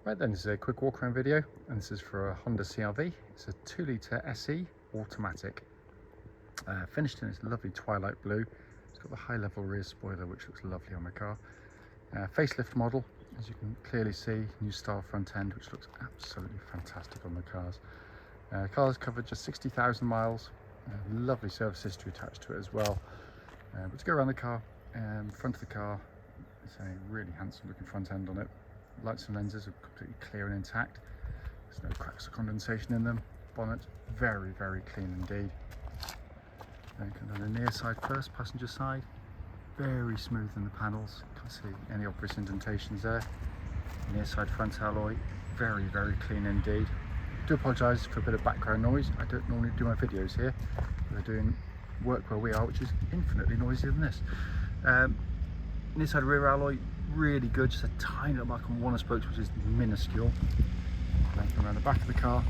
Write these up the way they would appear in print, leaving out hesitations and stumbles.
Right then, this is a quick walk around video, and this is for a Honda CR-V. It's a 2-litre SE automatic, finished in its lovely twilight blue. It's got the high level rear spoiler, which looks lovely on the car. Facelift model, as you can clearly see, new style front end, which looks absolutely fantastic on the cars. Car's covered just 60,000 miles, lovely service history attached to it as well. But to go around the car, front of the car, it's a really handsome looking front end on it. Lights and lenses are completely clear and intact. There's no cracks or condensation in them. Bonnet, very, very clean indeed. Then come down the near side first, passenger side. Very smooth in the panels. Can't see any obvious indentations there. Near side front alloy, very, very clean indeed. I do apologise for a bit of background noise. I don't normally do my videos here. We're doing work where we are, which is infinitely noisier than this. Near side rear alloy, really good, just a tiny little mark on one of the spokes, which is minuscule. Then come around the back of the car,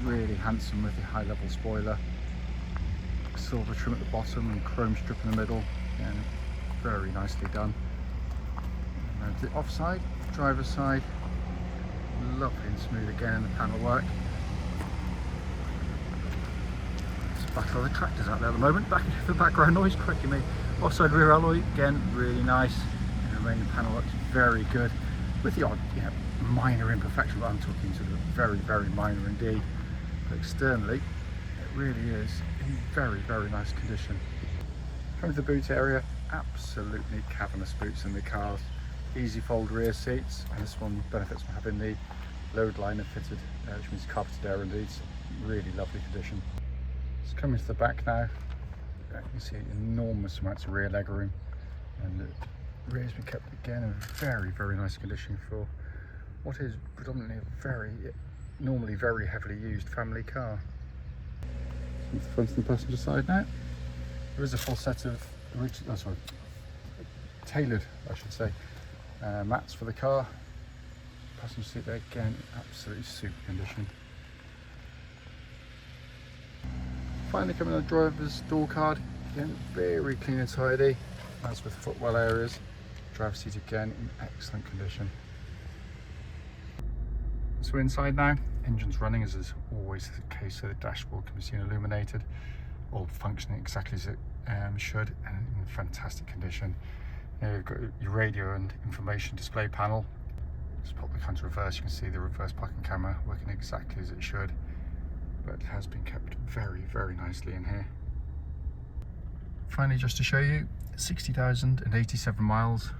really handsome with the high level spoiler, silver trim at the bottom and chrome strip in the middle, and very nicely done. And then to the offside, driver's side, lovely and smooth again in the panel work. There's a battle of the tractors out there at the moment, back into the background noise, cracking me. Offside rear alloy, again, really nice. And the remaining panel looks very good, with the odd, minor imperfection, but I'm talking sort of very, very minor indeed. But externally, it really is in very, very nice condition. Coming to the boot area, absolutely cavernous boots in the cars. Easy fold rear seats, and this one benefits from having the load liner fitted, which means carpeted air indeed. Really lovely condition. Just coming to the back now. You can see enormous amounts of rear leg room, and the rear has been kept again in very, very nice condition for what is predominantly a normally very heavily used family car. From the front and the passenger side now, there is a full set of tailored, I should say, mats for the car. Passenger seat there again, absolutely super condition. Finally coming on the driver's door card, again very clean and tidy, as with footwell areas. Driver's seat again in excellent condition. So inside now, engine's running as is always the case, so the dashboard can be seen illuminated, all functioning exactly as it should, and in fantastic condition. You've got your radio and information display panel. Just pop the car into reverse, you can see the reverse parking camera working exactly as it should. But it has been kept very, very nicely in here. Finally, just to show you, 60,087 miles.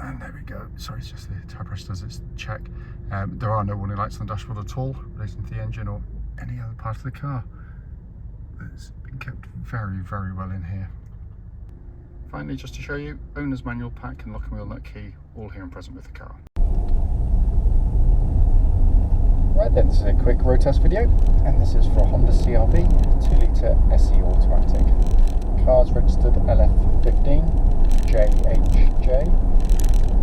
And there we go. Sorry, it's just the tire pressure does its check. There are no warning lights on the dashboard at all relating to the engine or any other part of the car. It's been kept very, very well in here. Finally, just to show you, owner's manual pack and lock and wheel nut key, all here and present with the car. Right then, this is a quick road test video, and this is for a Honda CR-V 2-litre SE automatic. Car's registered LF14JHJ,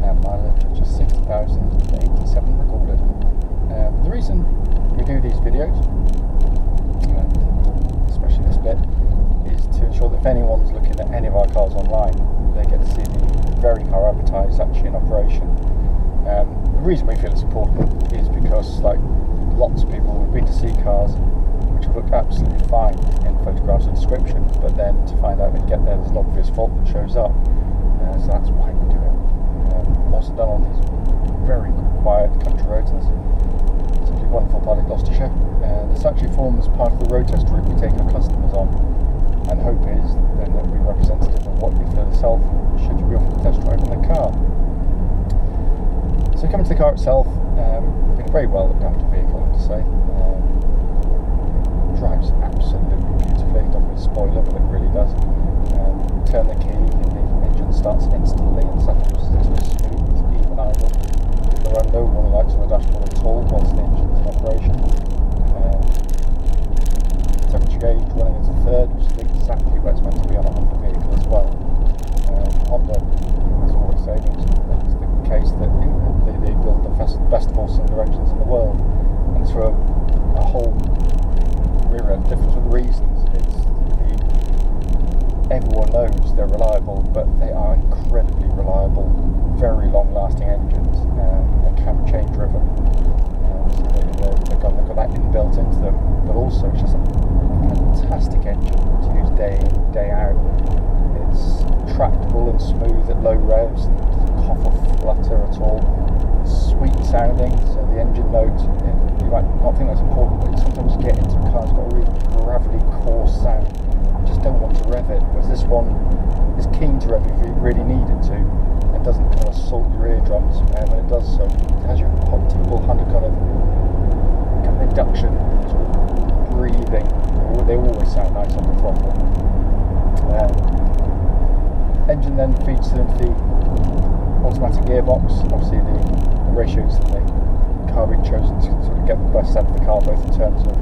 and mileage of just 60,087 recorded. The reason we do these videos, and especially this bit, is to ensure that if anyone's looking at any of our cars online, they get to see the very car advertised actually in operation. The reason we feel it's important is because, like lots of people, we've been to see cars which have looked absolutely fine in photographs and description, but then to find out when you get there there's an obvious fault that shows up. So that's why we do it. We've also done on these very quiet country roads in this simply wonderful part of Gloucestershire. This actually forms part of the road test route we take our customers on, and the hope is then that we'll be representative of what you feel yourself should you be offered a test drive in the car. So coming to the car itself, been a very well looked after vehicle, I have to say. Drives absolutely beautifully, not with a spoiler, but it really does. Turn the key and the engine starts instantly and settles to a smooth, even idle. There are no warning lights on the dashboard at all whilst the engine is in operation. Temperature gauge running into third, which is exactly where it's meant to be on a Honda vehicle as well. Honda, as I always say, it's the case that they build the best four-cylinder engines in the world, and it's for a whole myriad of different reasons. Everyone knows they're reliable, but they are incredibly reliable, very long lasting engines. They can be chain driven, so they've got that inbuilt into them, but also it's just a fantastic engine to use day in, day out. It's tractable and smooth at low revs, doesn't cough or flutter at all. It's sweet sounding, so the engine note, you might not think that's important, but sometimes you get into a car that's got a really gravelly, coarse sound. You just don't want to rev it, whereas this one is keen to rev if you really need it to, and doesn't kind of assault your eardrums when it does so. It has your typical Honda kind of induction, sort of breathing. They always sound nice on the throttle. Engine then feeds into the automatic gearbox. Obviously the ratios that the car being chosen to sort of get the best out of the car, both in terms of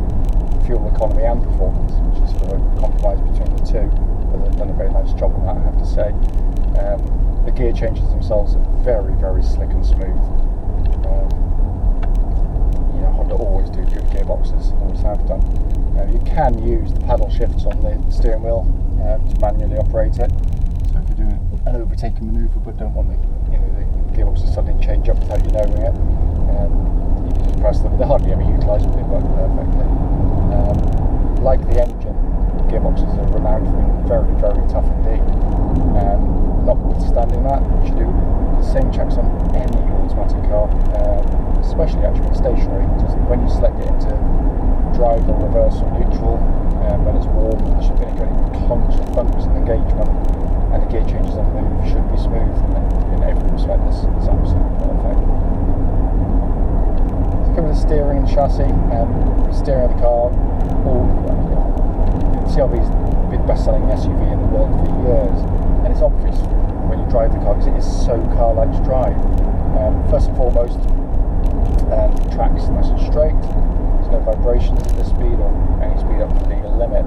fuel economy and performance, which is sort of a compromise between the two, but they've done a very nice job on that, I have to say. The gear changes themselves are very, very slick and smooth. You know, Honda always do good gearboxes, always have done. You can use the paddle shifts on the steering wheel to manually operate it. So if you're doing an overtaking manoeuvre but don't want the gearbox to suddenly change up without you knowing it, you can just press them. They're hardly ever utilised, but they work perfectly. Like the engine, gearboxes are renowned for being very, very tough indeed. Notwithstanding that, you should do the same checks on any automatic car, especially actually stationary. Just when you select it into drive or reverse or neutral, when it's warm, there shouldn't be any clunks or thumps in engagement, and the gear changes on the move should be smooth, and in every respect this is absolutely perfect. So coming to the steering and chassis, steering of the car, the CR-V's been the best-selling SUV in the world for years, and it's obvious when you drive the car because it is so car-like to drive. First and foremost, the track's nice and straight. No vibrations at this speed or any speed up to the legal limit,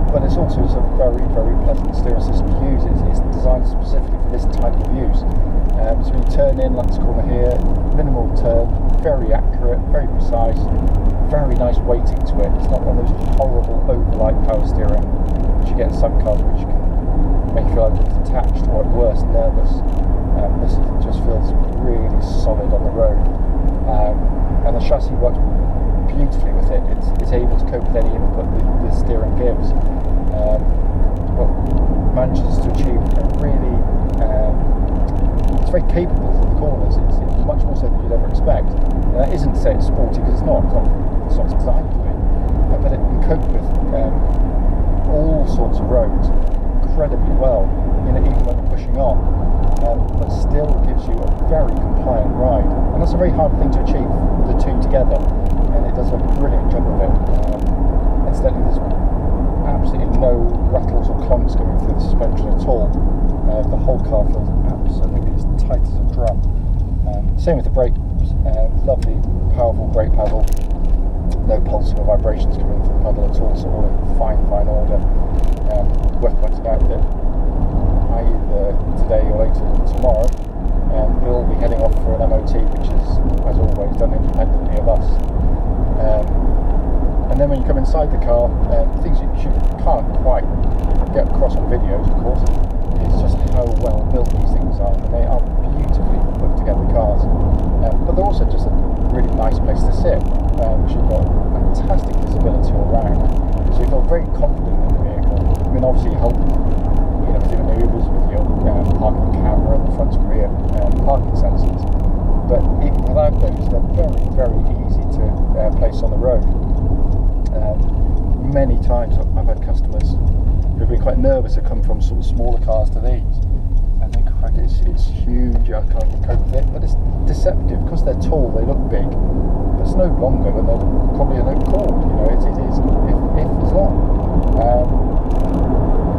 but it's also a very, very pleasant steering system to use. It's designed specifically for this type of use. So when you turn in, like this corner here, minimal turn, very accurate, very precise, very nice weighting to it. It's not one of those horrible overlight power steering which you get in some cars which can make you feel like it's detached or at worst nervous. This just feels really solid on the road. And the chassis works beautifully with it. It's able to cope with any input the steering gives. What manages to achieve a really, it's very capable of the corners. It's much more so than you'd ever expect. And that isn't to say it's sporty, because it's not designed to be. But it can cope with all sorts of roads incredibly well, even when you're pushing on. But still gives you a very compliant ride, and that's a very hard thing to achieve, the two together, and it does a brilliant job of it. Incidentally, there's absolutely no rattles or clunks going through the suspension at all. The whole car feels absolutely as tight as a drum. Same with the brakes, lovely powerful brake pedal, no pulsing or vibrations coming from the pedal at all, so all in fine order. Worth pointing out that either today or later tomorrow, we'll be heading off for an MOT, which is, as always, done independently of us. And then when you come inside the car, things you can't quite get across on videos, of course, is just how well built these things are. And they are beautifully put together cars, but they're also just a really nice place to sit, because you've got fantastic visibility all around, so you feel very confident in the vehicle. I mean, obviously you help with your manoeuvres with your parking camera and the front rear parking sensors, but even without those, they're very, very easy to place on the road. Many times I've had customers who've been quite nervous to come from sort of smaller cars to these, and think, it's huge, I can't cope with it, but it's deceptive. Because they're tall, they look big, but it's no longer than they're probably called. It is if it's long.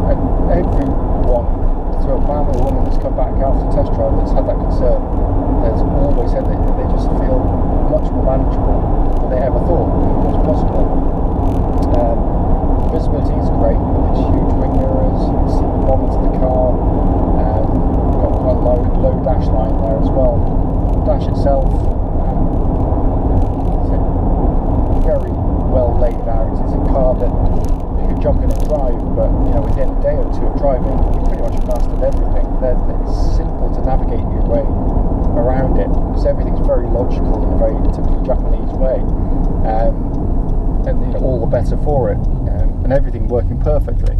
And everyone, through a man or a woman that's come back after test drive that's had that concern, has always said that they just feel much more manageable than they ever thought was possible. Visibility is great with these huge wing mirrors. You can see the bottom of the car, and we've got quite a low dash line there as well. The dash itself, very well laid out. It's a car that you could jump in and drive, but within a day or two of driving, you pretty much mastered everything. It's simple to navigate your way logical and very typically Japanese way, and you know, all the better for it, and everything working perfectly.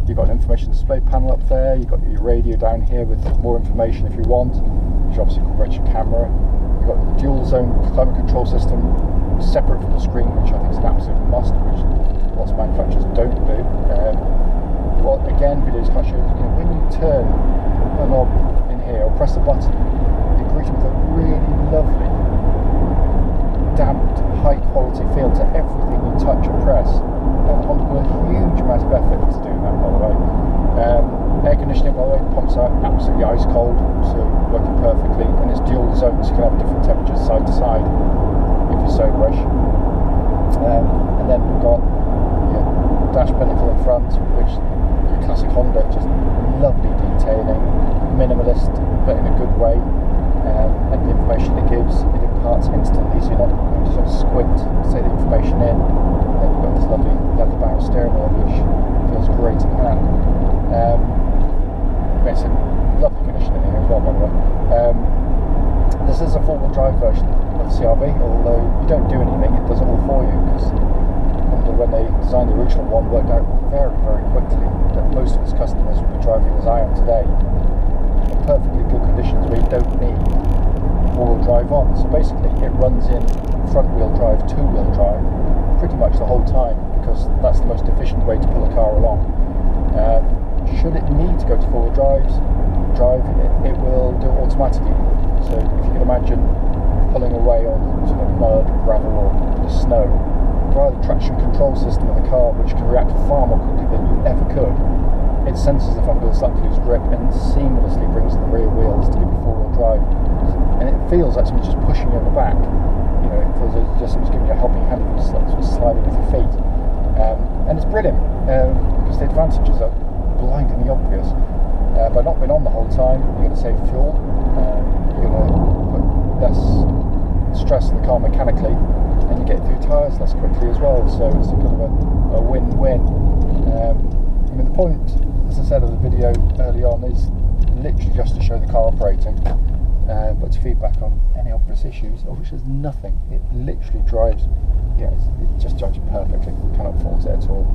You've got an information display panel up there, you've got your radio down here with more information if you want, which obviously incorporates your camera. You've got the dual zone climate control system separate from the screen, which I think is an absolute must, which lots of manufacturers don't do. Well, again, videos can't show you, you know, when you turn a knob in here or press the button, it greets you with a really lovely, damped, high quality feel to everything you touch and press. And Honda put a huge amount of effort into doing that, by the way. Air conditioning, by the way, pumps out absolutely ice cold, so working perfectly, and it's dual zone, so you can have different temperatures side to side if you so wish. And then we've got your dash pinnacle in front, which your classic Honda, just lovely detailing, minimalist but in a good way, and the information it gives, it imparts instantly, so you're not just going to squint to take the information in. And then you've got this lovely leather bound steering wheel, which feels great in hand. It's a lovely condition in here as well, by the way. This is a four-wheel drive version of the CR-V, although you don't do anything, it does it all for you, because Honda, when they designed the original one, worked out very, very quickly that most of its customers would be driving as I am today in perfectly good conditions where you don't need four-wheel drive on. So basically it runs in front-wheel drive, two-wheel drive pretty much the whole time, because that's the most efficient way to pull a car along. Should it need to go to four-wheel drive, it will do it automatically. So if you can imagine pulling away on sort of mud, gravel, or the snow, via the traction control system of the car, which can react far more quickly than you ever could, it senses the front wheel start to lose grip and seamlessly brings the rear wheels to give you four-wheel drive. And it feels like someone's just pushing you in the back. You know, it feels like just someone's giving you a helping hand, just sort of sliding with your feet. And it's brilliant, because the advantages are blindingly obvious. By not being on the whole time, you're going to save fuel, you're going to put less stress on the car mechanically, and you get through tyres less quickly as well, so it's a kind of a win-win. I mean, the point, as I said in the video early on, is literally just to show the car operating, but to feedback on any obvious issues, of which there's nothing. It literally drives, yeah, it just drives perfectly, cannot fault it at all.